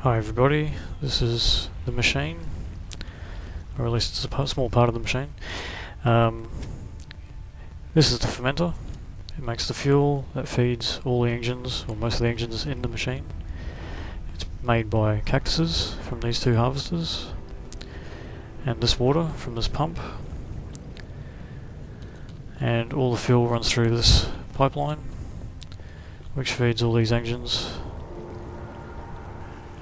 Hi everybody, this is the machine, or at least it's a small part of the machine. This is the fermenter. It makes the fuel that feeds all the engines, or most of the engines in the machine. It's made by cactuses from these two harvesters, and this water from this pump. And all the fuel runs through this pipeline, which feeds all these engines.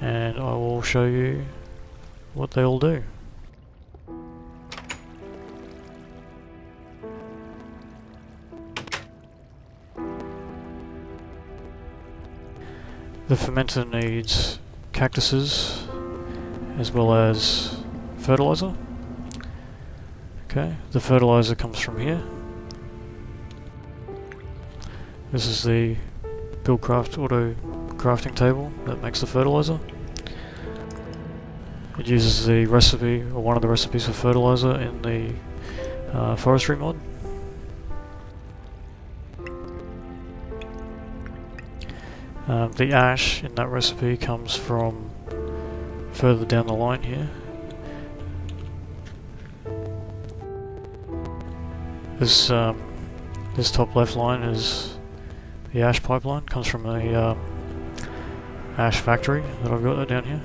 And I will show you what they all do. The fermenter needs cactuses as well as fertilizer. Okay, the fertilizer comes from here. This is the Buildcraft auto crafting table that makes the fertilizer. It uses the recipe, or one of the recipes for fertilizer in the forestry mod. The ash in that recipe comes from further down the line here. This top left line is the ash pipeline, comes from a ash factory that I've got down here.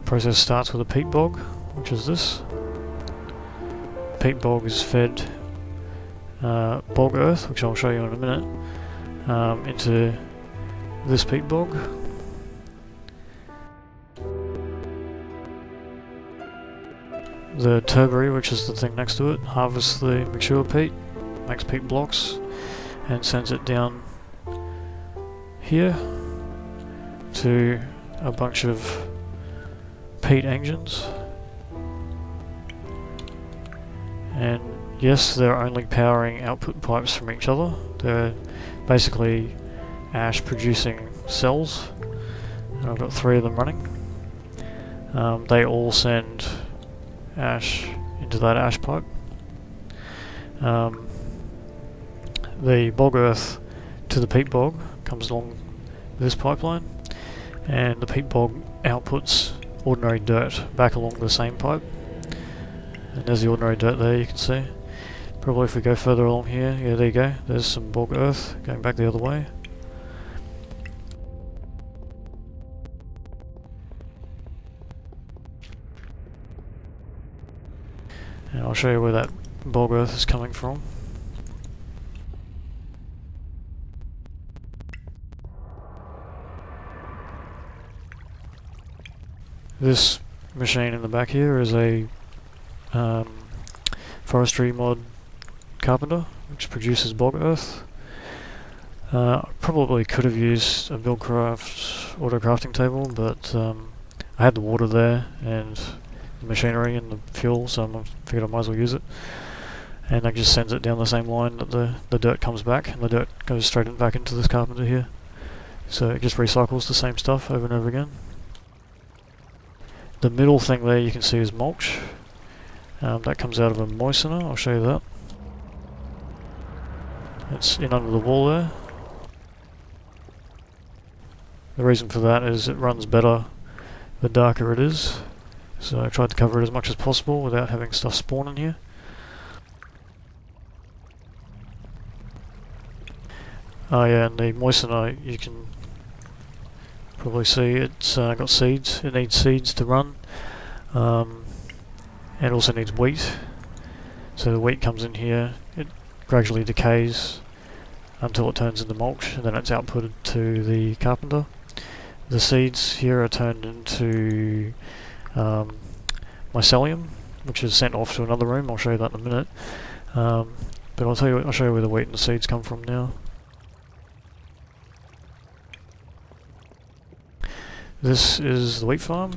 Process starts with a peat bog, which is this. Peat bog is fed bog earth, which I'll show you in a minute, into this peat bog. The turbary, which is the thing next to it, harvests the mature peat, makes peat blocks, and sends it down here to a bunch of peat engines. And yes, they're only powering output pipes from each other. They're basically ash producing cells, and I've got 3 of them running. They all send ash into that ash pipe. The bog earth to the peat bog comes along this pipeline, and the peat bog outputs ordinary dirt back along the same pipe. And there's the ordinary dirt there, you can see. Probably if we go further along here, yeah, there you go, there's some bog earth going back the other way. And I'll show you where that bog earth is coming from. This machine in the back here is a forestry mod carpenter, which produces bog earth. Probably could have used a Buildcraft auto crafting table, but I had the water there and the machinery and the fuel, so I figured I might as well use it. And that just sends it down the same line that the dirt comes back, and the dirt goes straight back into this carpenter here. So it just recycles the same stuff over and over again. The middle thing there you can see is mulch. That comes out of a moistener, I'll show you that. It's in under the wall there. The reason for that is it runs better the darker it is. So I tried to cover it as much as possible without having stuff spawn in here. Oh yeah, and the moistener, you can probably see it's got seeds. It needs seeds to run, and also needs wheat. So the wheat comes in here, it gradually decays until it turns into mulch, and then it's outputted to the carpenter. The seeds here are turned into mycelium, which is sent off to another room. I'll show you that in a minute. But I'll show you where the wheat and the seeds come from now. This is the wheat farm.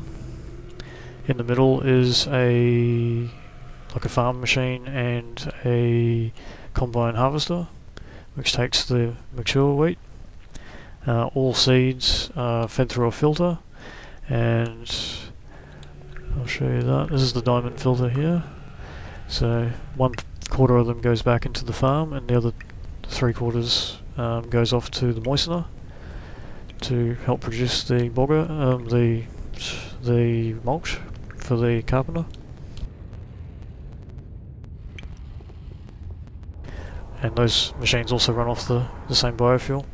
In the middle is a farm machine and a combine harvester, which takes the mature wheat. All seeds are fed through a filter, and I'll show you that. This is the diamond filter here. So 1/4 of them goes back into the farm, and the other 3/4 goes off to the moistener to help produce the the mulch for the carpenter. And those machines also run off the same biofuel.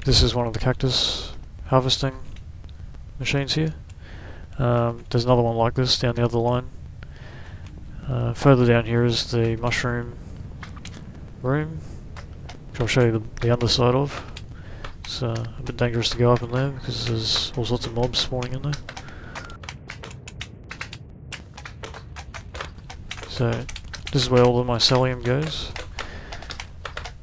This is one of the cactus harvesting machines here. There's another one like this down the other line. Further down here is the mushroom room, which I'll show you the underside of. It's a bit dangerous to go up in there because there's all sorts of mobs spawning in there. So this is where all of my mycelium goes.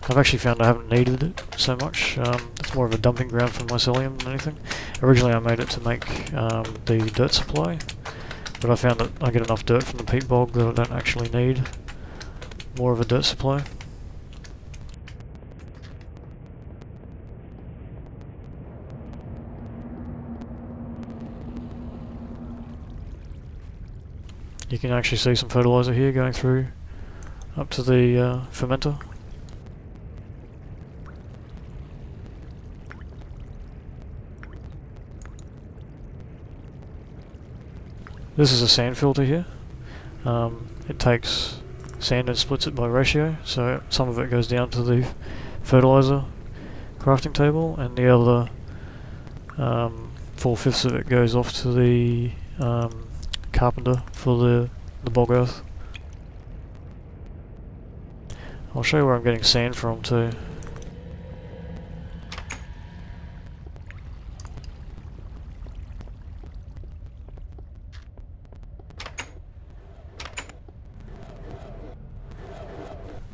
I've actually found I haven't needed it so much. It's more of a dumping ground for mycelium than anything. Originally I made it to make the dirt supply, but I found that I get enough dirt from the peat bog that I don't actually need more of a dirt supply. You can actually see some fertilizer here going through up to the fermenter. This is a sand filter here. It takes sand and splits it by ratio, so some of it goes down to the fertilizer crafting table, and the other 4/5 of it goes off to the carpenter for the bog earth. I'll show you where I'm getting sand from too.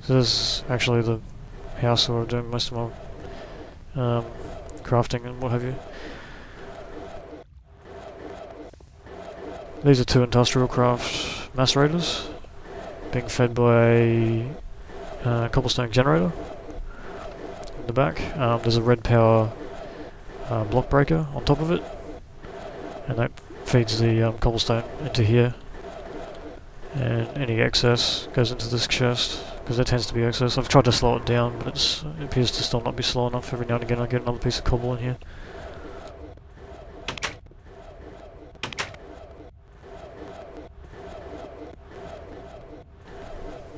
So this is actually the house where I'm doing most of my crafting and what have you. These are 2 industrial craft macerators being fed by a cobblestone generator in the back. There's a red power block breaker on top of it, and that feeds the cobblestone into here, and any excess goes into this chest, because there tends to be excess. I've tried to slow it down, but it appears to still not be slow enough. Every now and again I get another piece of cobble in here.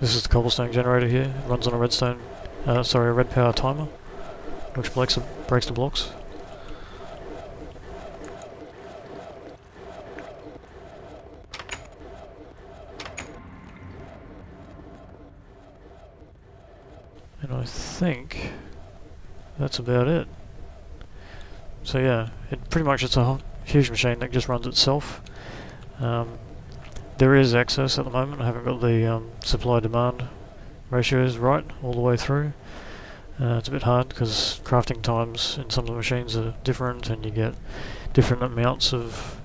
This is the cobblestone generator here. It runs on a a red power timer, which breaks the blocks. And I think that's about it. So yeah, it's a huge machine that just runs itself. There is excess at the moment. I haven't got the supply-demand ratios right all the way through. It's a bit hard because crafting times in some of the machines are different, and you get different amounts of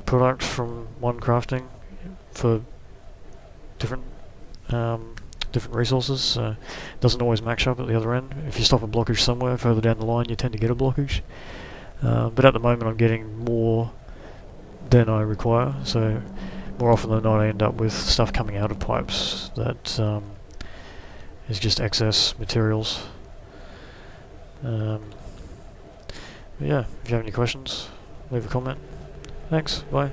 product from one crafting for different resources, so it doesn't always match up at the other end. If you stop a blockage somewhere further down the line, you tend to get a blockage. But at the moment I'm getting more than I require, so more often than not I end up with stuff coming out of pipes that is just excess materials. But yeah, if you have any questions, leave a comment. Thanks, bye.